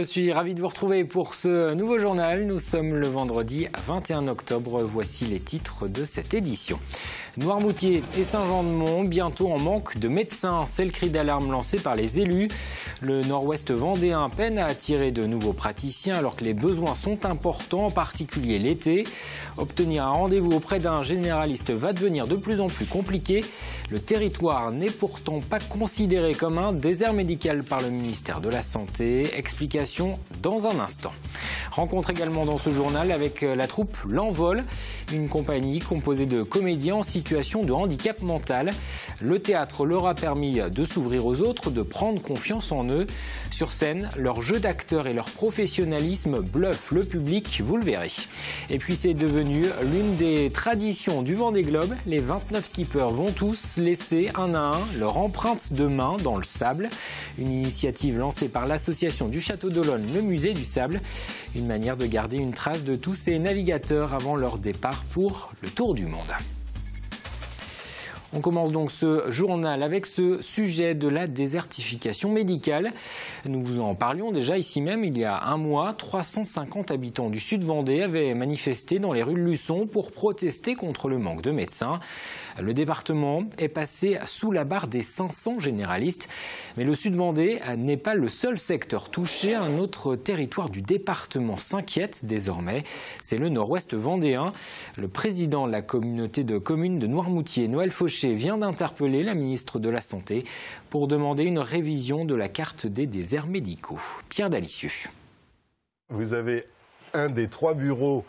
suis ravi de vous retrouver pour ce nouveau journal. Nous sommes le vendredi 21 octobre. Voici les titres de cette édition. Noirmoutier et Saint-Jean-de-Mont, bientôt en manque de médecins. C'est le cri d'alarme lancé par les élus. Le nord-ouest vendéen peine à attirer de nouveaux praticiens alors que les besoins sont importants, en particulier l'été. Obtenir un rendez-vous auprès d'un généraliste va devenir de plus en plus compliqué. Le territoire n'est pourtant pas considéré comme un désert médical par le ministère de la Santé. Explication dans un instant. Rencontre également dans ce journal avec la troupe L'Envol, une compagnie composée de comédiens en situation de handicap mental. Le théâtre leur a permis de s'ouvrir aux autres, de prendre confiance en eux. Sur scène, leur jeu d'acteur et leur professionnalisme bluffent le public, vous le verrez. Et puis c'est devenu l'une des traditions du Vendée Globe. Les 29 skippers vont tous laisser un à un leur empreinte de main dans le sable. Une initiative lancée par l'association du Château d'Olonne, le musée du sable. Une manière de garder une trace de tous ces navigateurs avant leur départ pour le tour du monde. On commence donc ce journal avec ce sujet de la désertification médicale. Nous vous en parlions déjà ici même il y a un mois. 350 habitants du sud Vendée avaient manifesté dans les rues de Luçon pour protester contre le manque de médecins. Le département est passé sous la barre des 500 généralistes. Mais le sud Vendée n'est pas le seul secteur touché. Un autre territoire du département s'inquiète désormais. C'est le nord-ouest vendéen. Le président de la communauté de communes de Noirmoutier, Noël Fauché, vient d'interpeller la ministre de la Santé pour demander une révision de la carte des déserts médicaux. Pierre Dalicieux. Vous avez un des 3 bureaux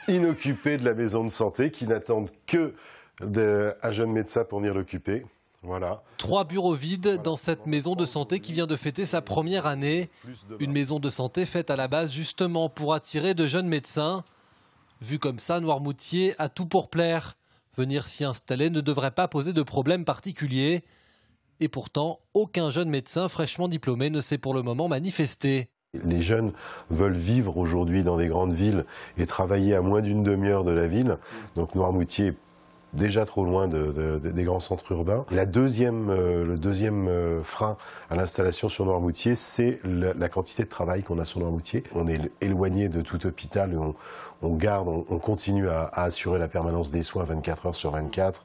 inoccupés de la maison de santé qui n'attendent que un jeune médecin pour venir l'occuper. Voilà. 3 bureaux vides dans cette maison de santé qui vient de fêter sa première année. Une maison de santé faite à la base justement pour attirer de jeunes médecins. Vu comme ça, Noirmoutier a tout pour plaire. Venir s'y installer ne devrait pas poser de problème particulier. Et pourtant, aucun jeune médecin fraîchement diplômé ne s'est pour le moment manifesté. Les jeunes veulent vivre aujourd'hui dans des grandes villes et travailler à moins d'une demi-heure de la ville. Donc Noirmoutier est déjà trop loin des grands centres urbains. Le deuxième frein à l'installation sur Noirmoutier, c'est la quantité de travail qu'on a sur Noirmoutier. On est éloigné de tout hôpital, on continue à assurer la permanence des soins 24 heures sur 24.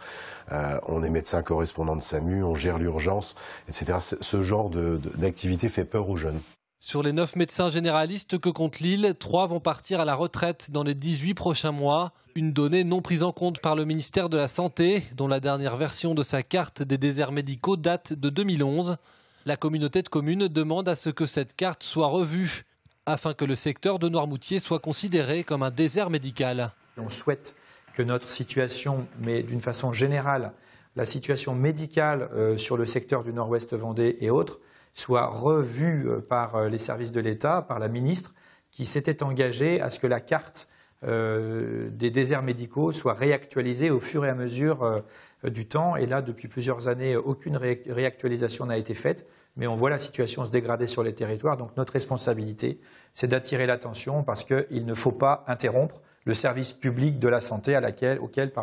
On est médecin correspondant de SAMU, on gère l'urgence, etc. Ce genre d'activité fait peur aux jeunes. Sur les 9 médecins généralistes que compte l'île, 3 vont partir à la retraite dans les 18 prochains mois. Une donnée non prise en compte par le ministère de la Santé, dont la dernière version de sa carte des déserts médicaux date de 2011. La communauté de communes demande à ce que cette carte soit revue, afin que le secteur de Noirmoutier soit considéré comme un désert médical. On souhaite que notre situation, mais d'une façon générale, la situation médicale sur le secteur du Nord-Ouest Vendée et autres, soit revue par les services de l'État, par la ministre, qui s'était engagée à ce que la carte des déserts médicaux soit réactualisée au fur et à mesure du temps. Et là, depuis plusieurs années, aucune réactualisation n'a été faite. Mais on voit la situation se dégrader sur les territoires. Donc notre responsabilité, c'est d'attirer l'attention parce qu'il ne faut pas interrompre le service public de la santé auquel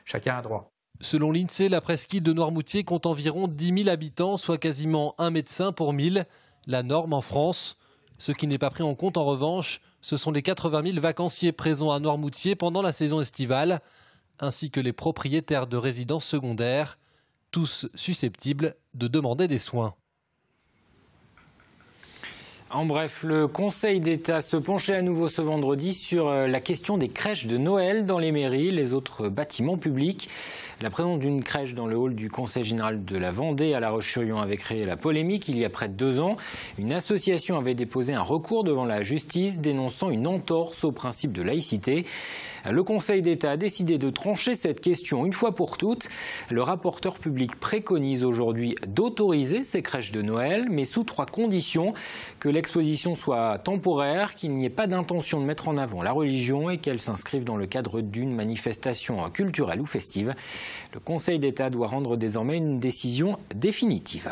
chacun a droit. Selon l'INSEE, la presqu'île de Noirmoutier compte environ 10 000 habitants, soit quasiment un médecin pour 1000, la norme en France. Ce qui n'est pas pris en compte en revanche, ce sont les 80 000 vacanciers présents à Noirmoutier pendant la saison estivale, ainsi que les propriétaires de résidences secondaires, tous susceptibles de demander des soins. En bref, le Conseil d'État se penchait à nouveau ce vendredi sur la question des crèches de Noël dans les mairies, les autres bâtiments publics. La présence d'une crèche dans le hall du Conseil général de la Vendée à La Roche-sur-Yon avait créé la polémique il y a près de 2 ans. Une association avait déposé un recours devant la justice dénonçant une entorse au principe de laïcité. Le Conseil d'État a décidé de trancher cette question une fois pour toutes. Le rapporteur public préconise aujourd'hui d'autoriser ces crèches de Noël, mais sous 3 conditions. Que l'exposition soit temporaire, qu'il n'y ait pas d'intention de mettre en avant la religion et qu'elle s'inscrive dans le cadre d'une manifestation culturelle ou festive. Le Conseil d'État doit rendre désormais une décision définitive.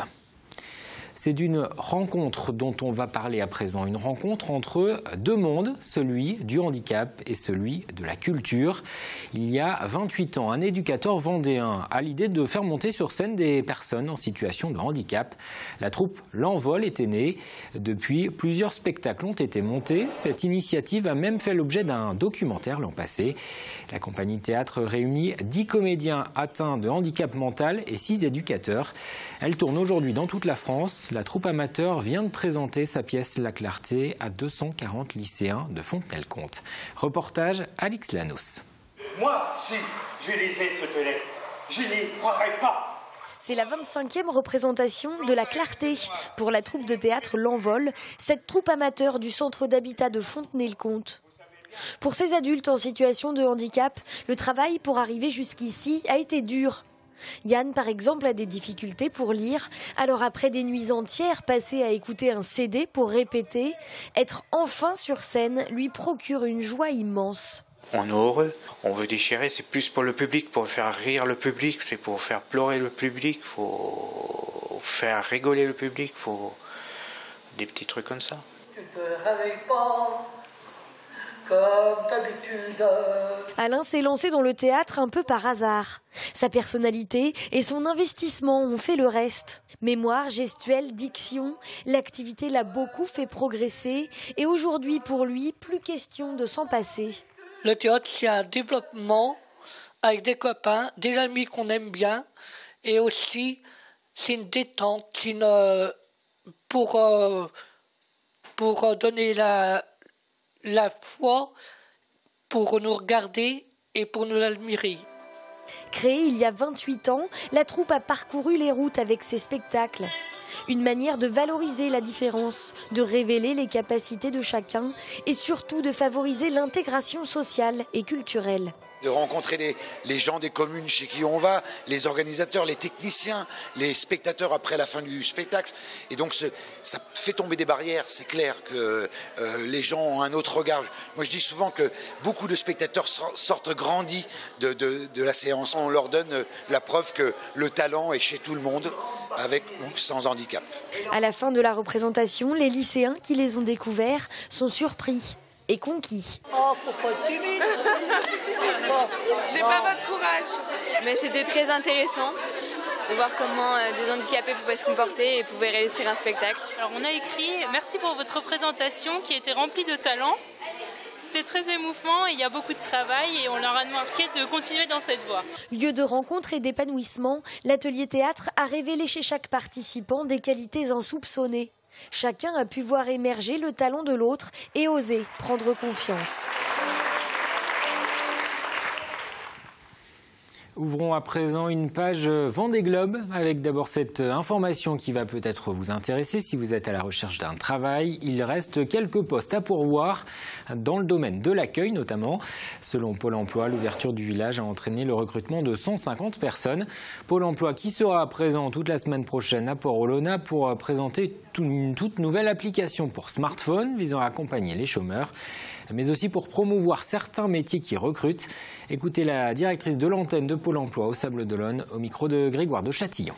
C'est d'une rencontre dont on va parler à présent, une rencontre entre deux mondes, celui du handicap et celui de la culture. Il y a 28 ans, un éducateur vendéen a l'idée de faire monter sur scène des personnes en situation de handicap. La troupe L'Envol était née. Depuis, plusieurs spectacles ont été montés. Cette initiative a même fait l'objet d'un documentaire l'an passé. La compagnie théâtre réunit 10 comédiens atteints de handicap mental et 6 éducateurs. Elle tourne aujourd'hui dans toute la France. La troupe amateur vient de présenter sa pièce La Clarté à 240 lycéens de Fontenay-le-Comte. Reportage Alix Lanos. Moi, si je lisais cette lettre, je n'y croirais pas. C'est la 25e représentation de La Clarté pour la troupe de théâtre L'Envol, cette troupe amateur du centre d'habitat de Fontenay-le-Comte. Pour ces adultes en situation de handicap, le travail pour arriver jusqu'ici a été dur. Yann, par exemple, a des difficultés pour lire. Alors après des nuits entières passées à écouter un CD pour répéter, être enfin sur scène lui procure une joie immense. On est heureux, on veut déchirer, c'est plus pour le public, pour faire rire le public, c'est pour faire pleurer le public, faut faire rigoler le public, faut des petits trucs comme ça. Tu te réveilles pas comme d'habitude. Alain s'est lancé dans le théâtre un peu par hasard. Sa personnalité et son investissement ont fait le reste. Mémoire, gestuelle, diction, l'activité l'a beaucoup fait progresser et aujourd'hui pour lui, plus question de s'en passer. Le théâtre, c'est un développement avec des copains, des amis qu'on aime bien, et aussi c'est une détente, c'est pour donner la foi, pour nous regarder et pour nous admirer. Créée il y a 28 ans, la troupe a parcouru les routes avec ses spectacles. Une manière de valoriser la différence, de révéler les capacités de chacun et surtout de favoriser l'intégration sociale et culturelle. De rencontrer les gens des communes chez qui on va, les organisateurs, les techniciens, les spectateurs après la fin du spectacle. Et donc ça fait tomber des barrières, c'est clair que les gens ont un autre regard. Moi je dis souvent que beaucoup de spectateurs sortent grandis de la séance. On leur donne la preuve que le talent est chez tout le monde, avec ou sans handicap. À la fin de la représentation, les lycéens qui les ont découverts sont surpris et conquis. Oh, faut pas être timide. J'ai pas votre courage. Mais c'était très intéressant de voir comment des handicapés pouvaient se comporter et pouvaient réussir un spectacle. Alors on a écrit « Merci pour votre représentation qui était remplie de talent ». C'était très émouvant et il y a beaucoup de travail et on leur a demandé de continuer dans cette voie. Lieu de rencontre et d'épanouissement, l'atelier théâtre a révélé chez chaque participant des qualités insoupçonnées. Chacun a pu voir émerger le talent de l'autre et oser prendre confiance. Ouvrons à présent une page Vendée Globe avec d'abord cette information qui va peut-être vous intéresser si vous êtes à la recherche d'un travail. Il reste quelques postes à pourvoir dans le domaine de l'accueil notamment. Selon Pôle emploi, l'ouverture du village a entraîné le recrutement de 150 personnes. Pôle emploi qui sera présent toute la semaine prochaine à Port-Olona pour présenter une toute nouvelle application pour smartphone visant à accompagner les chômeurs, mais aussi pour promouvoir certains métiers qui recrutent. Écoutez la directrice de l'antenne de Pôle emploi au Sables-d'Olonne au micro de Grégoire de Châtillon.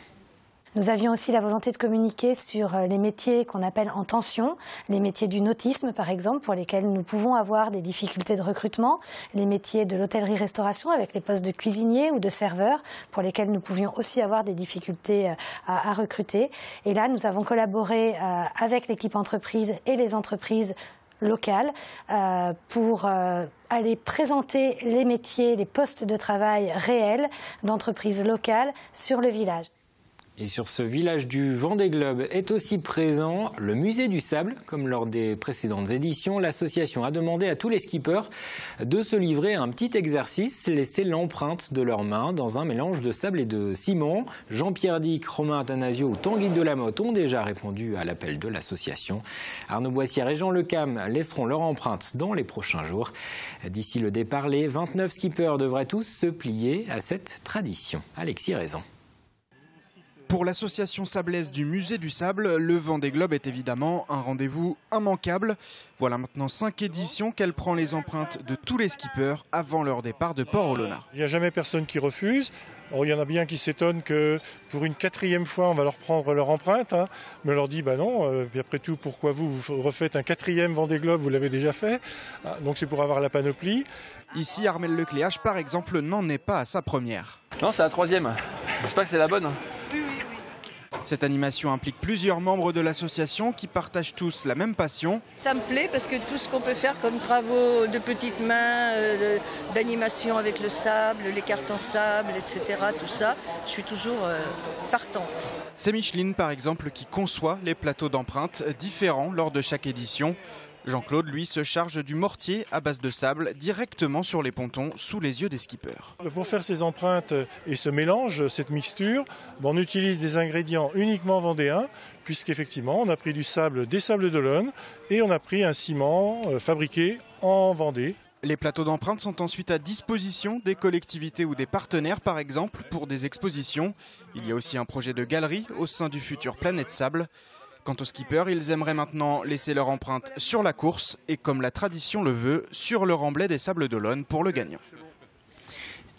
Nous avions aussi la volonté de communiquer sur les métiers qu'on appelle en tension, les métiers du nautisme par exemple, pour lesquels nous pouvons avoir des difficultés de recrutement, les métiers de l'hôtellerie-restauration avec les postes de cuisinier ou de serveur, pour lesquels nous pouvions aussi avoir des difficultés à recruter. Et là, nous avons collaboré avec l'équipe entreprise et les entreprises locales pour aller présenter les métiers, les postes de travail réels d'entreprises locales sur le village. Et sur ce village du Vendée Globe est aussi présent le musée du sable. Comme lors des précédentes éditions, l'association a demandé à tous les skippers de se livrer à un petit exercice, laisser l'empreinte de leurs mains dans un mélange de sable et de ciment. Jean-Pierre Dick, Romain Athanasio ou Tanguy Delamotte ont déjà répondu à l'appel de l'association. Arnaud Boissière et Jean Lecam laisseront leur empreinte dans les prochains jours. D'ici le départ, les 29 skippers devraient tous se plier à cette tradition. Alexis Raison. Pour l'association sablaise du Musée du Sable, le Vendée Globe est évidemment un rendez-vous immanquable. Voilà maintenant 5 éditions qu'elle prend les empreintes de tous les skippers avant leur départ de Port-Olona. Il n'y a jamais personne qui refuse. Alors, il y en a bien qui s'étonnent que pour une 4e fois, on va leur prendre leur empreinte. Mais on leur dit, non, puis après tout, pourquoi vous refaites un 4e Vendée Globe, vous l'avez déjà fait. Donc c'est pour avoir la panoplie. Ici, Armel Lecléache, par exemple, n'en est pas à sa première. Non, c'est la 3e. J'espère que c'est la bonne. Cette animation implique plusieurs membres de l'association qui partagent tous la même passion. Ça me plaît parce que tout ce qu'on peut faire comme travaux de petites mains, d'animation avec le sable, les cartes en sable, etc., tout ça, je suis toujours partante. C'est Micheline, par exemple, qui conçoit les plateaux d'empreintes différents lors de chaque édition. Jean-Claude, lui, se charge du mortier à base de sable directement sur les pontons sous les yeux des skippers. Pour faire ces empreintes et ce mélange, cette mixture, on utilise des ingrédients uniquement vendéens, puisqu'effectivement on a pris du sable, des sables d'Olonne, et on a pris un ciment fabriqué en Vendée. Les plateaux d'empreintes sont ensuite à disposition des collectivités ou des partenaires, par exemple, pour des expositions. Il y a aussi un projet de galerie au sein du futur Planète Sable. Quant aux skippers, ils aimeraient maintenant laisser leur empreinte sur la course et, comme la tradition le veut, sur le remblai des Sables d'Olonne pour le gagnant.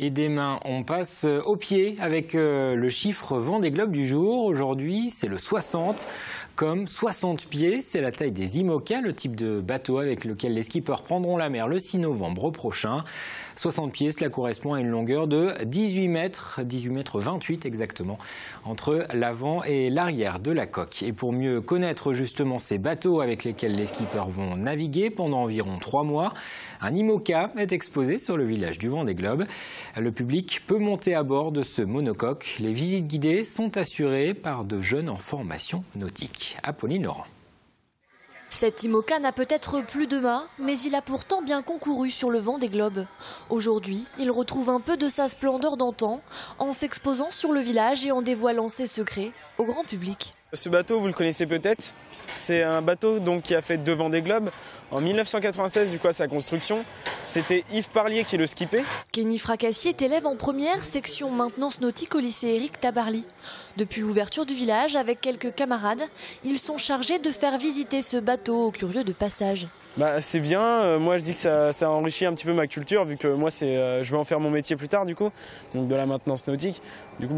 Et dès demain, on passe au pied avec le chiffre Vendée Globe du jour. Aujourd'hui, c'est le 60. Comme 60 pieds, c'est la taille des IMOCA, le type de bateau avec lequel les skippers prendront la mer le 6 novembre prochain. 60 pieds, cela correspond à une longueur de 18 mètres 28 exactement, entre l'avant et l'arrière de la coque. Et pour mieux connaître justement ces bateaux avec lesquels les skippers vont naviguer pendant environ 3 mois, un IMOCA est exposé sur le village du Vendée Globe. Le public peut monter à bord de ce monocoque. Les visites guidées sont assurées par de jeunes en formation nautique. Apolline Laurent. Cet IMOCA n'a peut-être plus de mât, mais il a pourtant bien concouru sur le Vendée Globe. Aujourd'hui, il retrouve un peu de sa splendeur d'antan en s'exposant sur le village et en dévoilant ses secrets au grand public. Ce bateau, vous le connaissez peut-être. C'est un bateau donc, qui a fait 2 Vendée Globe. En 1996, du coup, à sa construction, c'était Yves Parlier qui le skippait. Kenny Fracassier est élève en première section maintenance nautique au lycée Éric Tabarly. Depuis l'ouverture du village, avec quelques camarades, ils sont chargés de faire visiter ce bateau aux curieux de passage. C'est bien, moi je dis que ça enrichit un petit peu ma culture, vu que moi je vais en faire mon métier plus tard, du coup, donc de la maintenance nautique. Du coup,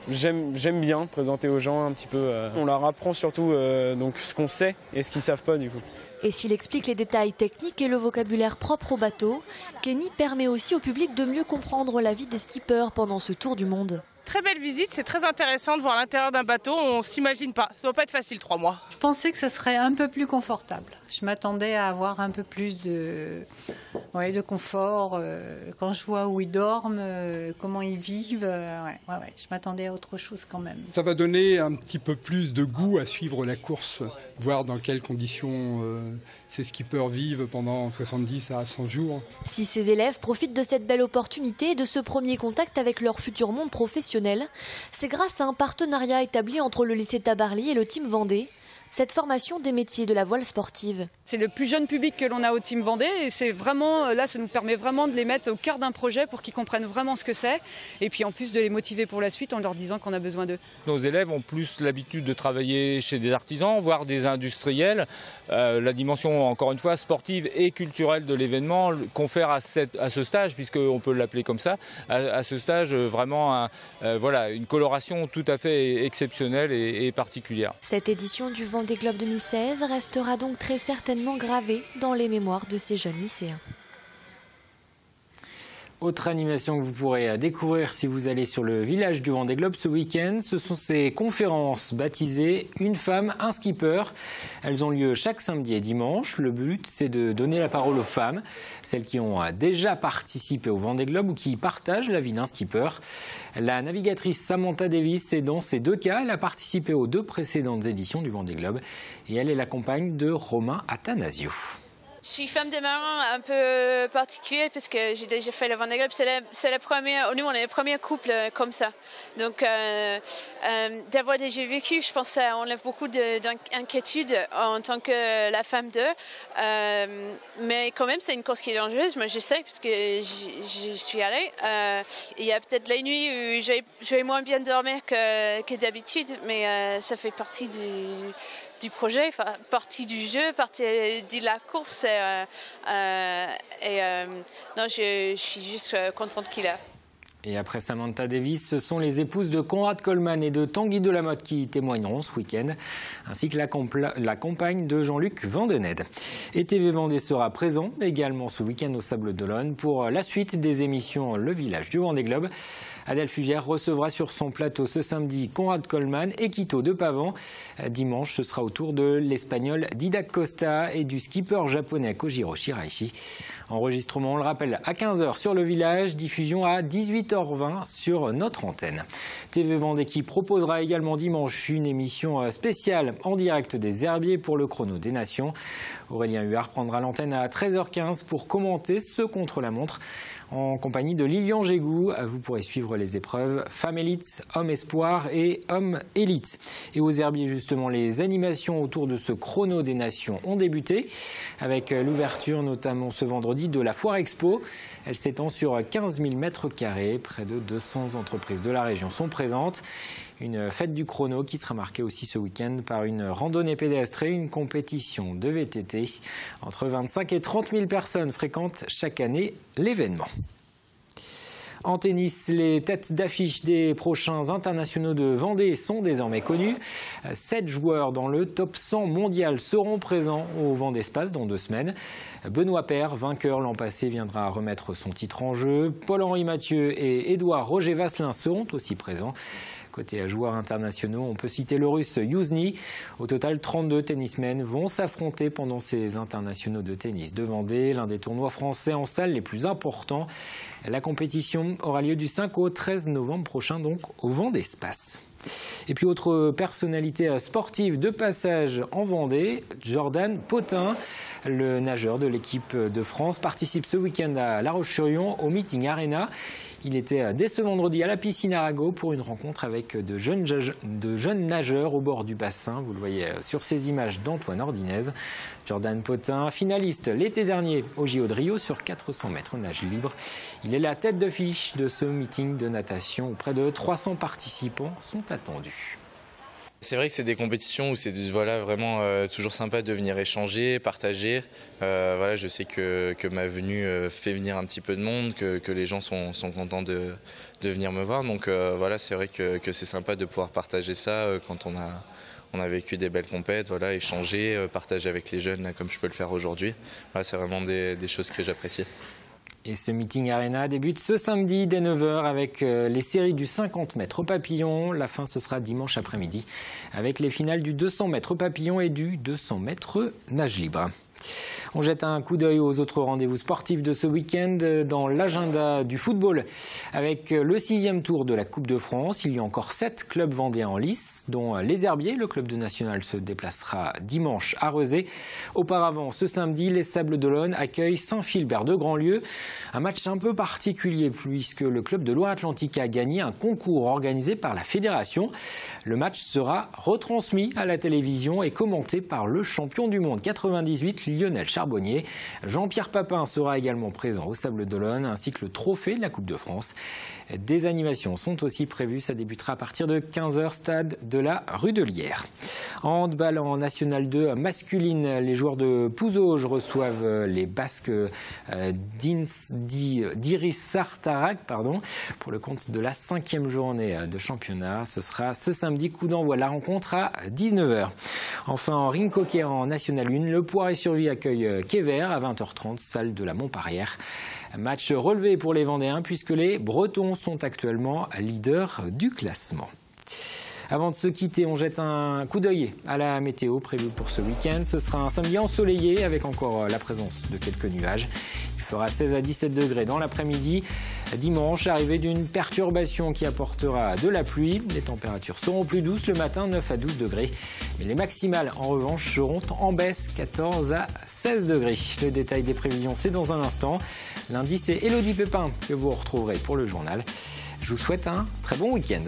j'aime bien présenter aux gens un petit peu. On leur apprend surtout donc ce qu'on sait et ce qu'ils ne savent pas du coup. Et s'il explique les détails techniques et le vocabulaire propre au bateau, Kenny permet aussi au public de mieux comprendre la vie des skippers pendant ce tour du monde. Très belle visite, c'est très intéressant de voir l'intérieur d'un bateau, on ne s'imagine pas. Ça ne doit pas être facile 3 mois. Je pensais que ce serait un peu plus confortable. Je m'attendais à avoir un peu plus de confort. Quand je vois où ils dorment, comment ils vivent, je m'attendais à autre chose quand même. Ça va donner un petit peu plus de goût à suivre la course, voir dans quelles conditions ces skippers vivent pendant 70 à 100 jours. Si ces élèves profitent de cette belle opportunité et de ce premier contact avec leur futur monde professionnel, c'est grâce à un partenariat établi entre le lycée Tabarly et le Team Vendée, cette formation des métiers de la voile sportive. C'est le plus jeune public que l'on a au Team Vendée et c'est vraiment, là, ça nous permet vraiment de les mettre au cœur d'un projet pour qu'ils comprennent vraiment ce que c'est et puis en plus de les motiver pour la suite en leur disant qu'on a besoin d'eux. Nos élèves ont plus l'habitude de travailler chez des artisans, voire des industriels. La dimension, encore une fois, sportive et culturelle de l'événement confère à ce stage, puisqu'on peut l'appeler comme ça, à ce stage vraiment une coloration tout à fait exceptionnelle et particulière. Cette édition du Vendée Globe 2016 restera donc très certainement gravée dans les mémoires de ces jeunes lycéens. Autre animation que vous pourrez découvrir si vous allez sur le village du Vendée Globe ce week-end, ce sont ces conférences baptisées « Une femme, un skipper ». Elles ont lieu chaque samedi et dimanche. Le but, c'est de donner la parole aux femmes, celles qui ont déjà participé au Vendée Globe ou qui partagent la vie d'un skipper. La navigatrice Samantha Davis est dans ces 2 cas. Elle a participé aux 2 précédentes éditions du Vendée Globe et elle est la compagne de Romain Athanasio. Je suis femme de marins un peu particulier parce que j'ai déjà fait le Vendée Globe. C'est la première, nous on est le premier couple comme ça. Donc d'avoir déjà vécu, je pense que ça enlève beaucoup d'inquiétude en tant que la femme d'eux. Mais quand même c'est une course qui est dangereuse, moi je sais parce que je suis allée. Il y a peut-être les nuits où je vais moins bien dormir que d'habitude, mais ça fait partie du projet, partie du jeu, partie de la course. Non, je suis juste contente qu'il a. Et après Samantha Davis, ce sont les épouses de Conrad Coleman et de Tanguy Delamotte qui témoigneront ce week-end, ainsi que la compagne de Jean-Luc Vandened. Et TV Vendée sera présent également ce week-end au Sables d'Olonne pour la suite des émissions Le Village du Vendée Globe. Adèle Fugère recevra sur son plateau ce samedi Conrad Coleman et Quito de Pavan. Dimanche, ce sera au tour de l'Espagnol Didac Costa et du skipper japonais Kojiro Shiraishi. Enregistrement, on le rappelle, à 15h sur Le Village, diffusion à 18h20 sur notre antenne. TV Vendée qui proposera également dimanche une émission spéciale en direct des Herbiers pour le chrono des Nations. Aurélien Huard prendra l'antenne à 13h15 pour commenter ce contre-la-montre. En compagnie de Lilian Gégou, vous pourrez suivre les épreuves Femmes Élite, Hommes Espoir et Hommes Élite. Et aux Herbiers, justement, les animations autour de ce chrono des Nations ont débuté, avec l'ouverture notamment ce vendredi de la Foire Expo. Elle s'étend sur 15 000 mètres carrés. Près de 200 entreprises de la région sont présentes. Une fête du chrono qui sera marquée aussi ce week-end par une randonnée pédestre et une compétition de VTT. Entre 25 et 30 000 personnes fréquentent chaque année l'événement. En tennis, les têtes d'affiche des prochains internationaux de Vendée sont désormais connues. 7 joueurs dans le top 100 mondial seront présents au Vendée-Space dans 2 semaines. Benoît Paire, vainqueur l'an passé, viendra remettre son titre en jeu. Paul-Henri Mathieu et Édouard Roger Vasselin seront aussi présents. Côté joueurs internationaux, on peut citer le russe Youzhny. Au total, 32 tennismen vont s'affronter pendant ces internationaux de tennis de Vendée, l'un des tournois français en salle les plus importants. La compétition aura lieu du 5 au 13 novembre prochain, donc au Vendée-Space. Et puis autre personnalité sportive de passage en Vendée, Jordan Potin, le nageur de l'équipe de France, participe ce week-end à La Roche-sur-Yon au Meeting Arena. Il était dès ce vendredi à la piscine Arago pour une rencontre avec de jeunes nageurs au bord du bassin. Vous le voyez sur ces images d'Antoine Ordinez. Jordan Potin, finaliste l'été dernier au JO de Rio sur 400 mètres nage libre. Il est la tête d'affiche de ce meeting de natation où près de 300 participants sont attendus. C'est vrai que c'est des compétitions où c'est vraiment toujours sympa de venir échanger, partager. Je sais que ma venue fait venir un petit peu de monde, que les gens sont contents de venir me voir. Donc c'est vrai que c'est sympa de pouvoir partager ça quand on a vécu des belles compètes, échanger, partager avec les jeunes là, comme je peux le faire aujourd'hui. C'est vraiment des choses que j'apprécie. Et ce Meeting Arena débute ce samedi dès 9h avec les séries du 50 mètres papillon. La fin, ce sera dimanche après-midi avec les finales du 200 mètres papillon et du 200 mètres nage libre. On jette un coup d'œil aux autres rendez-vous sportifs de ce week-end dans l'agenda du football. Avec le 6e tour de la Coupe de France, il y a encore 7 clubs vendéens en lice, dont les Herbiers. Le club de National se déplacera dimanche à Rezé. Auparavant, ce samedi, les Sables d'Olonne accueillent Saint-Philbert de Grandlieu. Un match un peu particulier puisque le club de Loire-Atlantique a gagné un concours organisé par la fédération. Le match sera retransmis à la télévision et commenté par le champion du monde 98, Lionel Charbonnier. Jean-Pierre Papin sera également présent au Sables d'Olonne, ainsi que le trophée de la Coupe de France. Des animations sont aussi prévues. Ça débutera à partir de 15h, stade de la Rue de Lierre. En handball en National 2 masculine, les joueurs de Pouzauges reçoivent les Basques d'Iris Sartarak pour le compte de la 5e journée de championnat. Ce sera ce samedi, coup d'envoi de la rencontre à 19h. Enfin, en ring hockey en National 1, le Poiré-sur-Vie accueille Kéver à 20h30, salle de la Montparière. Match relevé pour les Vendéens puisque les Bretons sont actuellement leaders du classement. Avant de se quitter, on jette un coup d'œil à la météo prévue pour ce week-end. Ce sera un samedi ensoleillé avec encore la présence de quelques nuages. Il fera 16 à 17 degrés dans l'après-midi. Dimanche, arrivée d'une perturbation qui apportera de la pluie. Les températures seront plus douces le matin, 9 à 12 degrés. Mais les maximales, en revanche, seront en baisse, 14 à 16 degrés. Le détail des prévisions, c'est dans un instant. Lundi, c'est Élodie Pépin que vous retrouverez pour le journal. Je vous souhaite un très bon week-end.